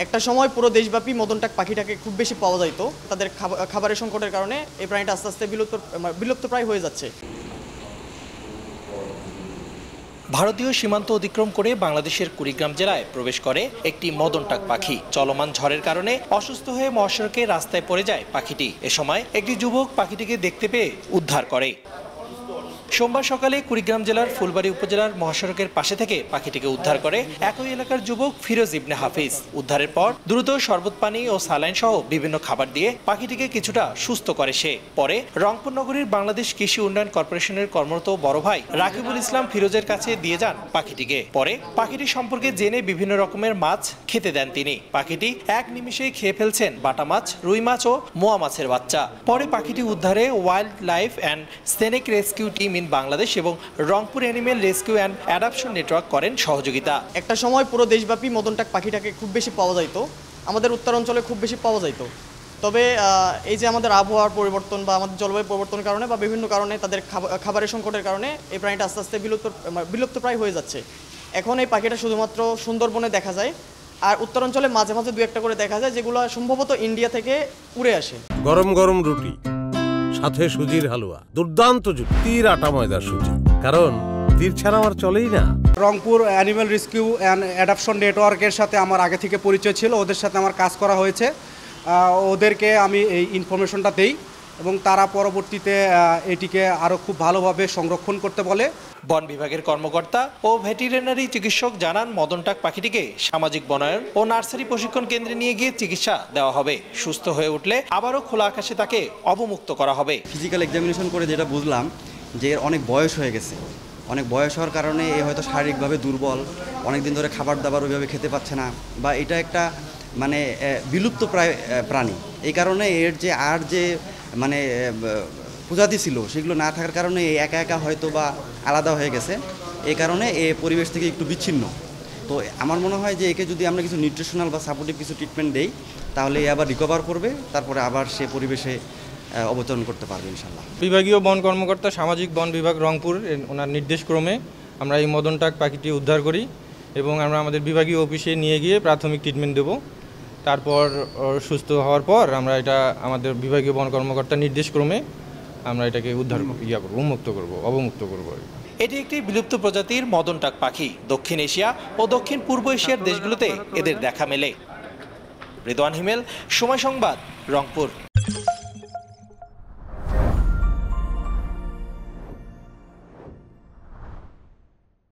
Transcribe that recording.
একটা সময় পুরো দেশব্যাপী মদনটাক পাখিটাকে খুব বেশি পাওয়া যাইতো। তাদের খাবারের সংকটের কারণে এই প্রাণীটা আস্তে আস্তে বিলুপ্ত প্রায় হয়ে যাচ্ছে। ভারতীয় সীমান্ত অতিক্রম করে বাংলাদেশের কুড়িগ্রাম জেলায় প্রবেশ করে একটি মদনটাক পাখি। চলমান ঝড়ের কারণে অসুস্থ হয়ে মহাসড়কে রাস্তায় পড়ে যায় পাখিটি। এ সময় একটি যুবক পাখিটিকে দেখতে পেয়ে উদ্ধার করে। সোমবার সকালে কুড়িগ্রাম জেলার ফুলবাড়ী উপজেলার মহাসড়কের পাশে থেকে পাখিটিকে উদ্ধার করে একই এলাকার যুবক ফিরোজ ইবনে হাফিজ। উদ্ধারের পর দ্রুত শরবত পানি ও সালাইন সহ বিভিন্ন খাবার দিয়ে পাখিটিকে কিছুটা সুস্থ করে সে। পরে রংপুর নগরীর বাংলাদেশ কৃষি উন্নয়ন কর্পোরেশনের কর্মরত বড় ভাই রাকিবুল ইসলাম ফিরোজের কাছে দিয়ে যান পাখিটিকে। পরে পাখিটি সম্পর্কে জেনে বিভিন্ন রকমের মাছ খেতে দেন তিনি। পাখিটি এক নিমিষেই খেয়ে ফেলছেন বাটা মাছ, রুই মাছ ও মোয়া মাছের বাচ্চা। পরে পাখিটি উদ্ধারে wild life and snake rescue team in Bangladesh এবং Rangpur animal rescue and adoption network করেন সহযোগিতা। একটা সময় পুরো দেশব্যাপী মদনটাক পাখিটাকে খুব বেশি পাওয়া যাইতো, আমাদের উত্তরাঞ্চলে খুব বেশি পাওয়া যাইতো। তবে এই যে আমাদের আবহাওয়ার পরিবর্তন বা আমাদের জলবায়ু পরিবর্তনের কারণে বা বিভিন্ন কারণে তাদের খাবারের সংকটের কারণে এই প্রাণীটা আস্তে আস্তে বিলুপ্ত প্রায় হয়ে যাচ্ছে। এখন এই পাখিটা শুধুমাত্র সুন্দরবনে দেখা যায়, আর উত্তরাঞ্চলে মাঝে মাঝে দু একটা করে দেখা যায়, যেগুলো সম্ভবত ইন্ডিয়া থেকে উড়ে আসে। গরম গরম রুটি, সাথে সুজির হালুয়া, দুর্দান্ত যুক্তির আটা ময়দার সুজি, কারণ তীর ছাড়া আমার চলেই না। Rangpur animal rescue and adoption নেটওয়ার্কের সাথে আমার আগে থেকে পরিচয় ছিল, ওদের সাথে আমার কাজ করা হয়েছে। ওদেরকে আমি এই ইনফরমেশনটা দেই এবং তারা পরবর্তীতে এটিকে আরও খুব ভালোভাবে সংরক্ষণ করতে বলে। বন বিভাগের কর্মকর্তা ও ভেটেরিনারি চিকিৎসক জানান, মদনটাক পাখিটিকে সামাজিক বনায়ন ও নার্সারি প্রশিক্ষণ কেন্দ্রে নিয়ে গিয়ে চিকিৎসা দেওয়া হবে। সুস্থ হয়ে উঠলে আবারও খোলা আকাশে তাকে অবমুক্ত করা হবে। ফিজিক্যাল এক্সামিনেশন করে যেটা বুঝলাম যে এর অনেক বয়স হয়ে গেছে। অনেক বয়স হওয়ার কারণে এ হয়তো শারীরিকভাবে দুর্বল, অনেক দিন ধরে খাবার দাবার ওইভাবে খেতে পাচ্ছে না, বা এটা একটা মানে বিলুপ্ত প্রায় প্রাণী। এই কারণে এর যে মানে প্রজাতি ছিল সেগুলো না থাকার কারণে একা একা হয়তো বা আলাদা হয়ে গেছে। এই কারণে এ পরিবেশ থেকে একটু বিচ্ছিন্ন। তো আমার মনে হয় যে একে যদি আমরা কিছু নিউট্রিশনাল বা সাপোর্টিভ কিছু ট্রিটমেন্ট দেই, তাহলে এ আবার রিকভার করবে, তারপরে আবার সে পরিবেশে অবতরণ করতে পারবে ইনশাল্লাহ। বিভাগীয় বন কর্মকর্তা সামাজিক বন বিভাগ রংপুর ওনার নির্দেশক্রমে আমরা এই মদনটাক পাখিটি উদ্ধার করি এবং আমরা আমাদের বিভাগীয় অফিসে নিয়ে গিয়ে প্রাথমিক ট্রিটমেন্ট দেব। তারপর সুস্থ হওয়ার পর আমরা এটা আমাদের বিভাগীয় বন কর্মকর্তার নির্দেশক্রমে আমরা এটাকে উদ্ধার অবমুক্ত করব। এটি একটি বিলুপ্ত প্রজাতির মদনটাক পাখি। দক্ষিণ এশিয়া ও দক্ষিণ পূর্ব এশিয়ার দেশগুলোতে এদের দেখা মেলে। রিদওয়ান হিমেল, সময় সংবাদ, রংপুর।